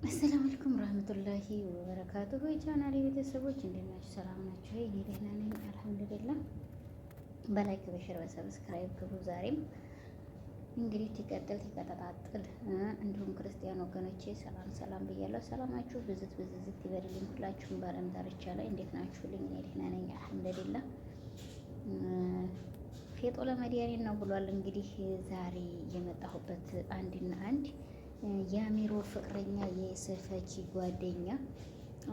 አሰላሙ አለይኩም ረህመቱላሂ ወበረካቱሁ። የቻናሌ ቤተሰቦች እንዴት ናችሁ? ሰላም ናችሁ? እኔ ደህና ነኝ አልሐምዱሊላህ። በላይክ በሸር በሰብስክራይብ ግቡ። ዛሬም እንግዲህ ትቀጣጥል እንዲሁም ክርስቲያን ወገኖቼ ሰላም ሰላም ብያለሁ። ሰላማችሁ ብዝት ይበልልኝ። ሁላችሁም በዓለም ዳርቻ ላይ እንዴት ናችሁልኝ? እኔ ደህና ነኝ አልሐምዱሊላህ። ፌጦ ለመድኃኒት ነው ብሏል። እንግዲህ ዛሬ የመጣሁበት አንድና አንድ የአሚሮ ፍቅረኛ የፈኪ ጓደኛ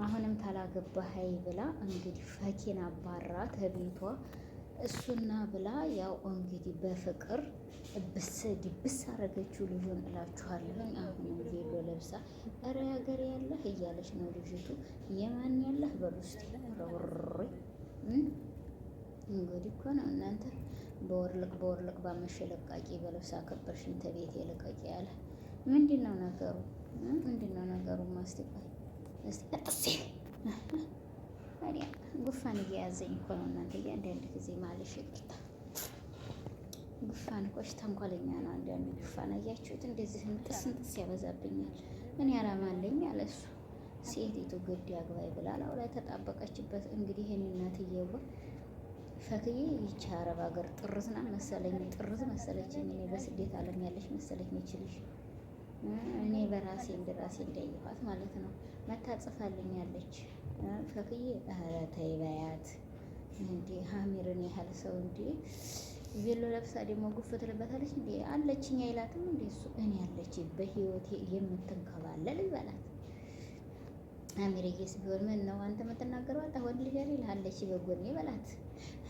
አሁንም ታላገባኸኝ ብላ እንግዲህ ፈኪን አባራ ተቤቷ እሱና ብላ ያው እንግዲህ በፍቅር ድብስ አረገችው ልጁን እላችኋለሁ። አሁን ቬሎ ለብሳ ኧረ ሀገር ያለህ እያለች ነው ልጅቱ። የማን ያለህ በሉ እስኪ ረውሬ እንግዲህ እኮ ነው እናንተ በወርልቅ ባመሸ ለቃቂ በልብስ አከበርሽኝ ተቤት የለቀቂ ያለ ምንድን ነው ነገሩ? ምንድን ነው ነገሩ? ማስቲቆይ እስቲ አጥሴ ታዲያ ጉፋን እየያዘኝ እኮ ነው እናንተ። አንዳንድ ጊዜ ማለሽ ይቅርታ፣ ጉፋን እኮ ተንኮለኛ ነው። አንዳንድ ጉፋን አያችሁት፣ እንደዚህ እንጥስ ያበዛብኛል። እኔ አላማለኝ አለ እሱ። ሴቲቱ ግድ ያግባይ ብላ ላው ላይ ተጣበቀችበት። እንግዲህ እኔ እናትዬዋ ፈክዬ ይቺ አረብ ሀገር ጥርዝና መሰለኝ፣ ጥርዝ መሰለችኝ። እኔ በስደት ዓለም ያለች መሰለኝ ይችልሽ እኔ በራሴ እንዳየኋት ማለት ነው። መታጽፋልኛለች ፈክዬ። ኧረ ተይ በያት እንዴ! ሀሚርን ያህል ሰው እንዴ! ቬሎ ለብሳ ደግሞ ጉፍ ትልበታለች እንዴ! አለችኝ አይላትም እንዴ እሱ። እኔ አለች በህይወቴ የምትንከባለል ይበላት። አሚርዬስ ቢሆን ምን ነው አንተ የምትናገረው? አጣ ወንድ ልጅ አይደል? አለች በጎኔ በላት።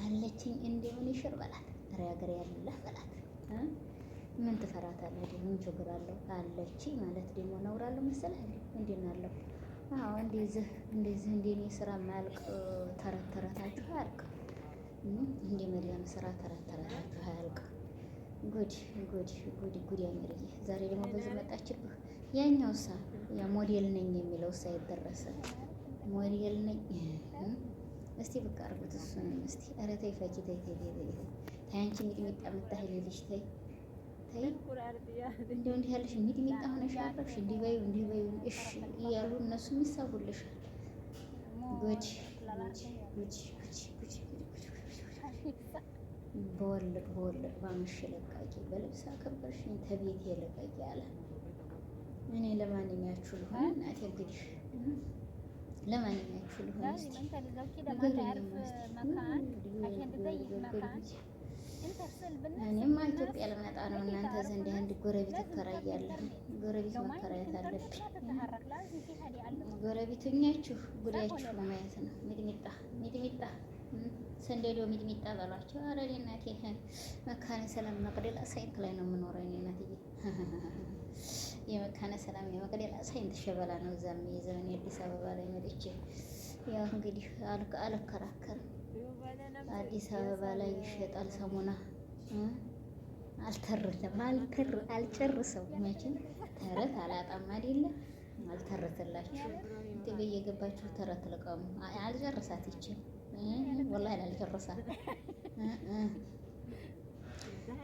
አለችኝ እንደምን ይሽር በላት። ኧረ ሀገር ያለህ በላት። ምን ትፈራታለህ? ምን ችግር አለው? አለች ማለት ደግሞ ነውራለሁ መሰለህ እንዴ? እንዴት ናለው? አዎ እንደዚህ እንደኔ ስራ ማያልቅ ተረታችሁ አያልቅ። እንደ መሪያም ስራ ተረታችሁ አያልቅ። ጉድ አሚርዬ፣ ዛሬ ደግሞ በዚህ መጣችብህ። ያኛው ያ ሞዴል ነኝ የሚለው ይደረሰ ሞዴል ነኝ። እስቲ ብቅ አድርጉት እሱን እስቲ። ኧረ ተይ ፈኪ ተይ አንቺ ሚጥሚጣ የምታህል ልጅ ተይ እንደው እንዲህ ያለሽ ሚጥሚጣ ሆነሽ አረፍሽ። እንዲህ በይው እሺ እያሉ እነሱ ይሳቡልሻል። ጉድ በወልቅ ባመሽ ለቃቂ በልብስ አከበርሽኝ ተቤት የለቀቂ አለ። እኔ ለማንኛችሁ ልሆን እናቴ እንግዲህ ለማንኛችሁ ልሆን እስቲ እኔማ ኢትዮጵያ ልመጣ ነው እናንተ ዘንድ አንድ ጎረቤት እከራያለሁ። ጎረቤት መከራየት አለብኝ። ጎረቤተኛችሁ ጉዳያችሁ ማየት ነው። ሚጥሚጣ ሰንደዶ ሚጥሚጣ በሏቸው። ኧረ እኔ እናቴ መካነ ሰላም መቅደላ ሳይንት ላይ ነው የምኖረው። እኔ እናትዬ የመካነ ሰላም የመቅደላ ሳይንት ሸበላ ነው እዛ የሚይዘው። እኔ አዲስ አበባ ላይ መጥቼ ያው እንግዲህ አልከራከርም። አዲስ አበባ ላይ ይሸጣል ሳሙና። አልጨርሰው መቼም ተረት አላጣም አይደለ? አልተረተላችሁ እንዴ? እየገባችሁ ተረት ልቀሙ። አልጨርሳት ይችል ወላሂ አልጨርሳት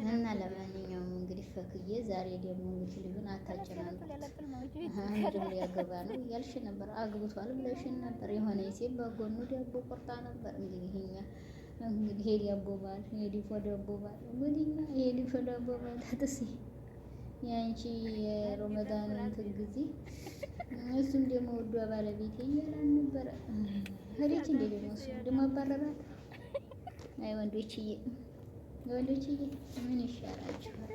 እና ለማንኛውም እንግዲህ ፈክዬ ዛሬ ደግሞ እንግዲህ ልጁን አታጨናንቁት። ምድር ሊያገባ ነው እያልሽ ነበር። አግብቷል ብለሽን ነበር። የሆነ ሴት በጎኑ ዳቦ ቆርጣ ነበር። እንግዲህ የዳቦ ባል የዲፎ ዳቦ ባል እንግዲህና የዲፎ ዳቦ ባል ተጥሲ ያንቺ የሮመዳን እንትን ጊዜ እሱም ደግሞ ወዷ ባለቤቴ እያላን ነበረ። ሄደች እንደ ደግሞ አባረራት። አይ ወንዶችዬ ምን ይሻላችኋል?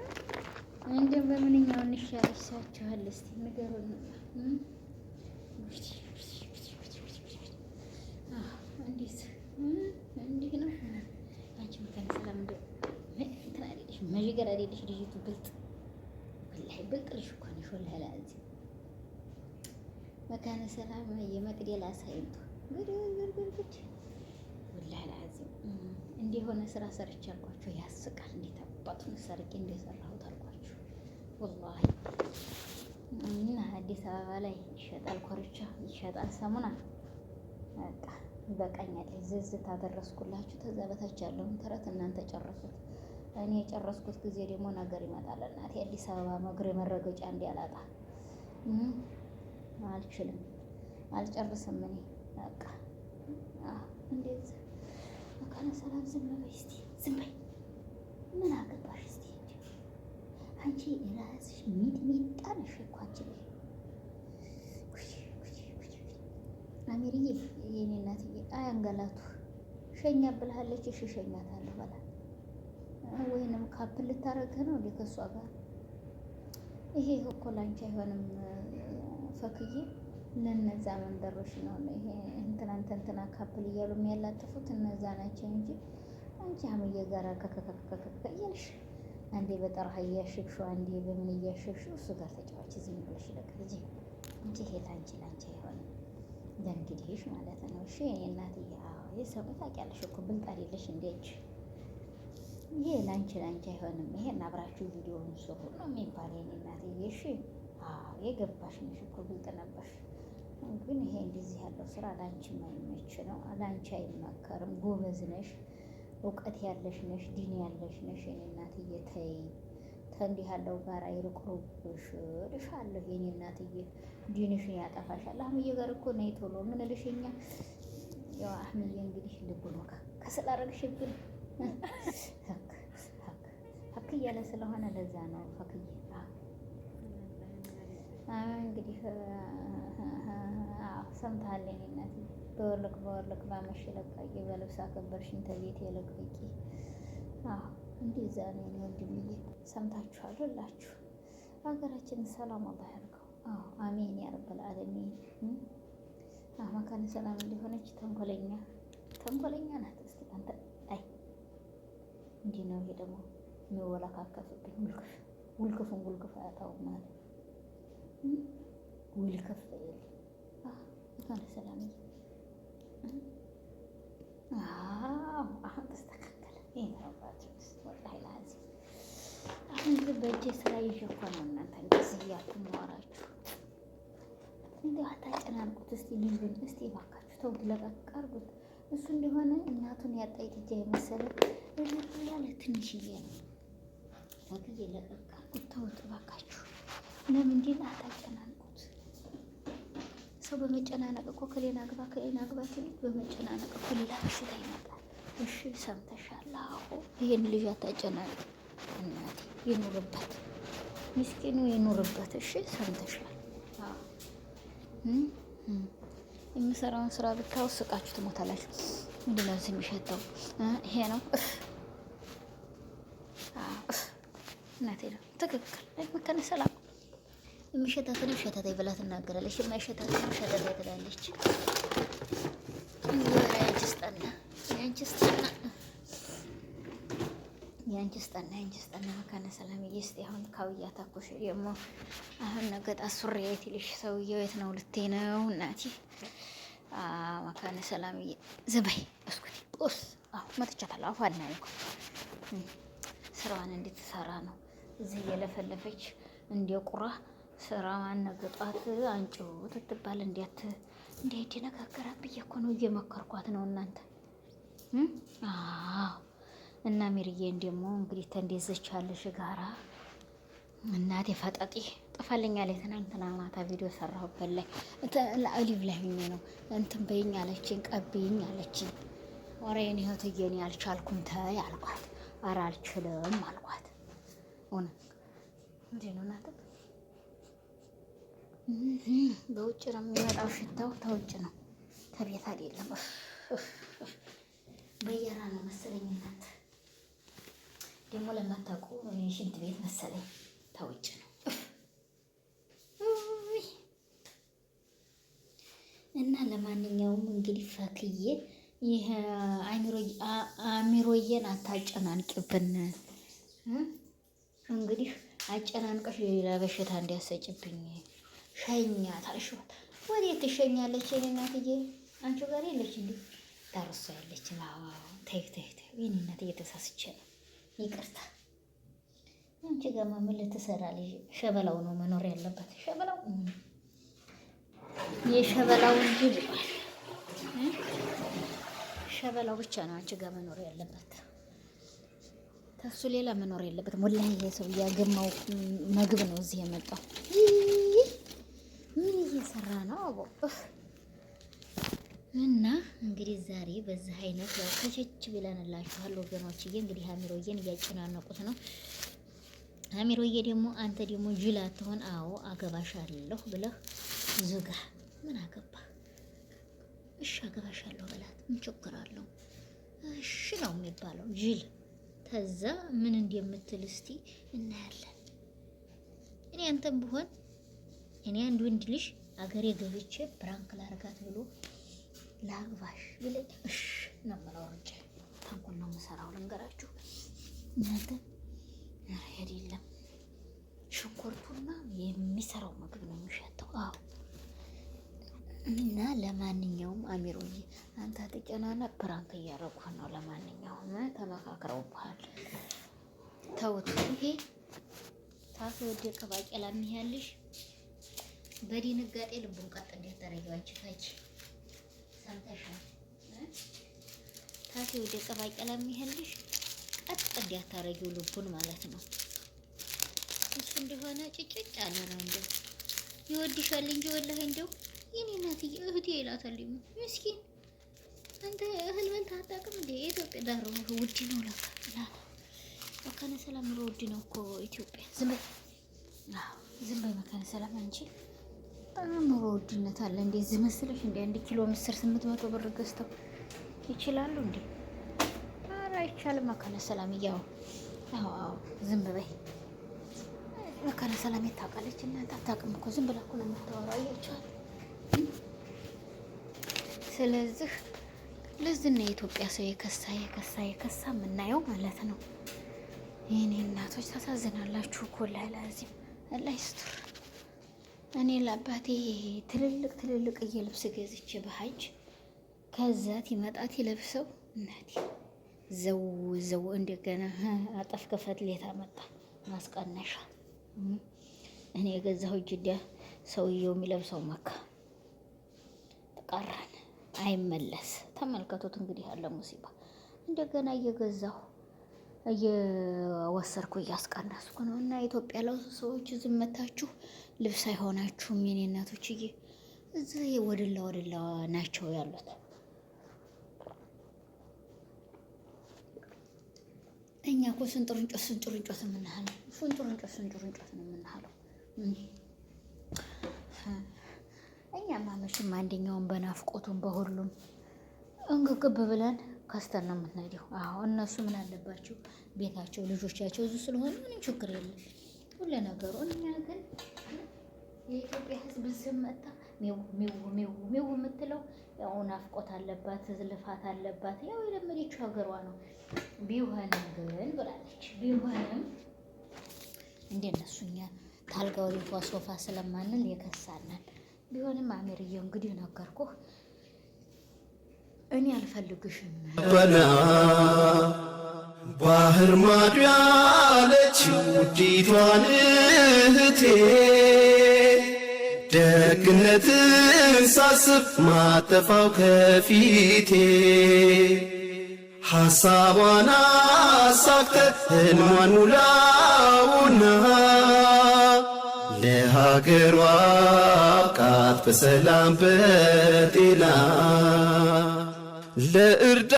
እንደው በምንኛው እንሻላችኋል? እስቲ ንገሩን። እንዲህ ነው አንቺ መካነ ሰላም እንደው እንትን አይደለሽ መዥገር አይደለሽ ልጅቱ። ብልጥ ወላሂ ብልጥ ልጅ እኮ ነሽ ወላሂ ላዚ መካነ ሰላም የመቅደላ ሳይንቱ ጉድ ወላሂ ላዚ እንዲሆነ ስራ ሰርቼ አልኳችሁ። ያስቃል። እንዴት አባቱን ሰርቄ እንደሰራሁት አልኳችሁ ወላሂ። እና አዲስ አበባ ላይ ይሸጣል ኮርቻ፣ ይሸጣል ሳሙና። በቃ ይበቃኛል። ዝዝት አደረስኩላችሁ። ተዛ በታች ያለውን ተረት እናንተ ጨረሱት። እኔ የጨረስኩት ጊዜ ደግሞ ነገር ይመጣል። እናቴ አዲስ አበባ መግሬ መረገጫ እንዲያላጣ አልችልም፣ አልጨርስም እኔ በቃ እንዴት መካነ ሰላም ዝም በይ እስቲ ዝም በይ። ምን አገባሽ እስቲ አንቺ ራስሽ ሚጥሚጣ ነሽ እኮ አንቺ ላይ አሚርዬ የኔ እናትዬ አያንገላቱ ሸኛ ብልሃለች። እሺ ሸኛታለሁ በላ ወይንም ካፕል ልታረግህ ነው እንዴ ከእሷ ጋር? ይሄ እኮ ላንቺ አይሆንም ፈክዬ፣ ለነዛ መንደሮች ነው ይሄ እንትና ካፕል እያሉ የሚያላጥፉት እነዛ ናቸው እንጂ አንቺ አህምዬ ጋር ከከከከከከ እያልሽ አንዴ በጠርሃ እያሸግሽው አንዴ በምን እያሸግሽው እሱ ጋር ተጫዋች ዝም ብለሽ ለቅ ልጅ እንጂ ይሄ ላንቺ አይሆንም። ለእንግዲህሽ ማለት ነው። እሺ የኔ እናትዬ የሰው ታውቂያለሽ እኮ ብልጥ አይደለሽ እንዴች ይሄ ላንቺ አይሆንም። ይሄን አብራችሁ ቪዲዮውን ስሩ ነው የሚባል የኔ እናትዬ። እሺ የገባሽ ነሽ እኮ ብልጥ ነበርሽ። ግን ይሄ እንደዚህ ያለው ስራ ላንቺ የማይመች ነው፣ ላንቺ አይመከርም። ጎበዝ ነሽ፣ እውቀት ያለሽ ነሽ፣ ዲን ያለሽ ነሽ የኔ እናትዬ። ተይ ከእንዲህ ያለው ጋር ይርቁብሽ እልሻለሁ የኔ እናትዬ። ዲንሽን ያጠፋሻል። አህምዬ ጋር እኮ ነይ ቶሎ ምን እልሽኛ። ያው አህምዬ እንግዲህ ልቡን ወካ ከስላረግሽብን ሀክ እያለ ስለሆነ ለዛ ነው ፈክዬ እንግዲህ ሰምተሃል የኔ እናትዬ። በወርልቅ ባመሽ ለቃቂ በልብስ አከበርሽኝ ተቤት የለቅቂ እንደዛ ነው ወንድምዬ። ሰምታችኋል ሁላችሁ። ሀገራችን ሰላም አላህ ያድርገው። አሜን ያ ረብል ዓለሚን። መካነ ሰላም እንደሆነች ተንኮለኛ ናት። እስኪ አንተ አይ እንዲህ ነው። ይሄ ደግሞ የሚወለካከፍብኝ ውልክፍ አያጣውም ማለት ውልክፍ ይል መካነ ሰላም አሁን ተስተካከለ። ይሄ ታውቃችሁ ወላሂ ላዚ አሁን በእጄ ስራ ይዤ እኮ ነው እናንተ እንደዚህ እያልኩ የማወራችሁ። እንዲያው አታጨናንቁት እስቲ ልጁን እስቲ እባካችሁ ተውት፣ ለቀቅ አድርጉት። እሱ እንደሆነ እናቱን ያጣይ ጥጃ የመሰለ ያለ ትንሽዬ ነው። ወግዬ ለቀቅ አድርጉት፣ ተውት እባካችሁ። ለምንድን አታጨናንቁት? ሰው በመጨናነቅ እኮ ከሌና ግባ ትንሽ በመጨናነቅ እኮ ሌላ በሽታ ይመጣል። እሺ ሰምተሻል? አዎ ይሄን ልጅ አታጨናንቁ እናቴ። ይኑርበት፣ ምስኪኑ ይኑርበት። እሺ ሰምተሻል? የምሰራውን ስራ ብታው ስቃችሁ ትሞታላችሁ። ምንድን ነው እዚህ የሚሸተው? ይሄ ነው እናቴ ነው ትክክል። መካነ ሰላም የሚሸታትን ሸተተኝ ብላ ትናገራለች፣ የማይሸታትን ሸተተኝ ትላለች። ያንቺ ስጠና መካነ ሰላምዬ። እስኪ አሁን ካውያ ታኮሽ ደግሞ አሁን ነገጣ ሱሪ የት ይልሽ ሰውዬው የት ነው ልቴ ነው እናቴ። መካነ ሰላምዬ ዝበይ እስኩቲ ጦስ መጥቻታለሁ። አፏ እናይኩ ስራዋን እንድትሰራ ነው እዚህ እየለፈለፈች እንደ ቁራ ስራዋን ነገጧት አንቺው ትትባል እንዴት ደነጋገራ ብዬ እኮ ነው እየመከርኳት ነው እናንተ። እና ሚርዬን ደግሞ እንግዲህ ተንዴዘች ያለሽ ጋራ እናቴ ፈጣጢ ጥፋልኛል። ትናንትና ማታ ቪዲዮ ሰራሁበት ላይ ለአሊቭ ላይ ሆኜ ነው እንትን በይኝ አለችኝ፣ ቀብይኝ አለችኝ። ወሬን ይኸውትዬ እኔ አልቻልኩም ተይ አልኳት። ኧረ አልችልም አልኳት። እውነት እንዴ ነው እናት በውጭ ነው የሚመጣው ሽታው፣ ተውጭ ነው ተቤት አይደለም። በየራ ነው መሰለኝ እናት ደግሞ ለማታውቁ እኔ ሽንት ቤት መሰለኝ ተውጭ ነው። እና ለማንኛውም እንግዲህ ፈክዬ ይሄ አሚሮዬን አታጨናንቅብን። እንግዲህ አጨናንቀሽ የሌላ በሽታ እንዲያሰጭብኝ ሸኛት አልሽዋት። ወዴት ትሸኛለች? የኔ እናትዬ አንቺ ጋር የለች እንዴ? ዳርሷ ያለች ተይ የኔ እናትዬ ተሳስቼ ነው ይቅርታ። አንቺ ጋር ምን ልትሰራ ልጅ? ሸበላው ነው መኖር ያለበት። ሸበላው የሸበላው እንጂ ብሏል። ሸበላው ብቻ ነው አንቺ ጋር መኖር ያለበት። ተሱ ሌላ መኖር የለበትም። ወላሂ ይሄ ሰው ያገማው ምግብ ነው እዚህ የመጣው። ምን እየሰራ ነው አቦ። እና እንግዲህ ዛሬ በዚህ አይነት ያው ከቸች ብለንላችኋል ወገኖችዬ። እንግዲህ አሚሮዬን እያጨናነቁት ነው። አሚሮዬ ደግሞ አንተ ደግሞ ጅል አትሆን፣ አዎ አገባሻለሁ ብለህ ዝጋ። ምን አገባ? እሺ አገባሻለሁ በላት፣ ምን ችግር አለው? እሺ ነው የሚባለው ጅል። ከዛ ምን እንደምትል እስቲ እናያለን። እኔ አንተም ብሆን እኔ አንድ ወንድ ልጅ አገሬ ገብቼ ፕራንክ ላርጋት ብሎ ላግባሽ ብለኝ እሺ ነው የምለው። እንጂ ተንኮል ነው የምሰራው ልንገራችሁ እናንተ። ኧረ አይደለም ሽንኩርቱና የሚሰራው ምግብ ነው የሚሸተው። አዎ እና ለማንኛውም አሚሮዬ አንተ አትጨናነቅ፣ ፕራንክ እያረጉህ ነው። ለማንኛውም ተመካክረውብሃል። ተውት። ይሄ ታፍ ወደቀ ባቄላ የሚያልሽ በድንጋጤ ልቡን ቀጥ እንዲያደርገው አንቺ ታች ሰምተሻል? ታፍ ወደቀ ባቄላ የሚያልሽ ቀጥ እንዲያደርገው ልቡን ማለት ነው። እሱ እንደሆነ ጭጭጭ አለ ነው እንዴ ይወድሻል እንጂ ወላሂ እንደው የኔ እናትዬ እህቴ ይላታል። ምስኪን አንተ እህል በልተህ አታውቅም እንዴ? የኢትዮጵያ ዳሮ ውድ ነው ለካ ይላል። መካነ ሰላም ኑሮ ውድ ነው እኮ ኢትዮጵያ። ዝም በይ ዝም በይ መካነ ሰላም አንቺ። በጣም ኑሮ ውድነት አለ። እንዴ ዝም መስለሽ እንዴ? 1 ኪሎ ምስር 800 ብር ገዝተው ይችላሉ እንዴ? ኧረ አይቻልም መካነ ሰላም እያው። አዎ ዝም በይ መካነ ሰላም ታውቃለች። እናንተ አታውቅም እኮ ዝም ብላ እኮ ነው የምታወራው። አያችኋል? ስለዚህ ለዚህ ነው የኢትዮጵያ ሰው የከሳ የምናየው ማለት ነው። የኔ እናቶች ታሳዝናላችሁ እኮ ላዚም አላህ ይስጥር። እኔ ለአባቴ ትልልቅ ልብስ ገዝቼ በሀጅ ከዛት ይመጣት ይለብሰው እናቴ ዘው እንደገና አጠፍ ከፈት ሌታ መጣ ማስቀነሻ እኔ የገዛሁ ጅዳ ሰውየው የሚለብሰው መካ ተቀራን አይመለስ። ተመልከቱት እንግዲህ ያለ ሙሲባ። እንደገና እየገዛሁ እየወሰርኩ እያስቀነስኩ ነው። እና ኢትዮጵያ ላይ ሰዎች ዝመታችሁ ልብስ አይሆናችሁም የኔ እናቶችዬ። እዚህ ወደላ ናቸው ያሉት። እኛ እኮ ስንጥሩንጮት የምናህለው ስንጥሩንጮት ነው የምናህለው። እኛማ መቼም አንደኛውን በናፍቆቱም በሁሉም እንግግብ ብለን ከስተን ነው የምንሄደው። አዎ እነሱ ምን አለባቸው? ቤታቸው ልጆቻቸው እዙ ስለሆነ ምንም ችግር የለም ሁሉ ነገሩ። እኛ ግን የኢትዮጵያ ሕዝብ ዝመታ ሚው የምትለው ያው ናፍቆት አለባት፣ ልፋት አለባት። ያው የለመደችው ሀገሯ ነው። ቢሆንም ግን ብላለች። ቢሆንም እንደነሱ እኛ ታልጋ ወዲቷ ሶፋ ስለማንል የከሳናል። ቢሆንም አሜርዬው እንግዲህ ነገርኩህ፣ እኔ አልፈልግሽም። ባህር ማዶ ያለች ውዲቷን እህቴ ደግነትን ሳስብ ማጠፋው ከፊቴ ሐሳቧን አሳክተ ህልሟን ሙላውና ለሀገሯ አብቃት በሰላም በጤና ለእርዳ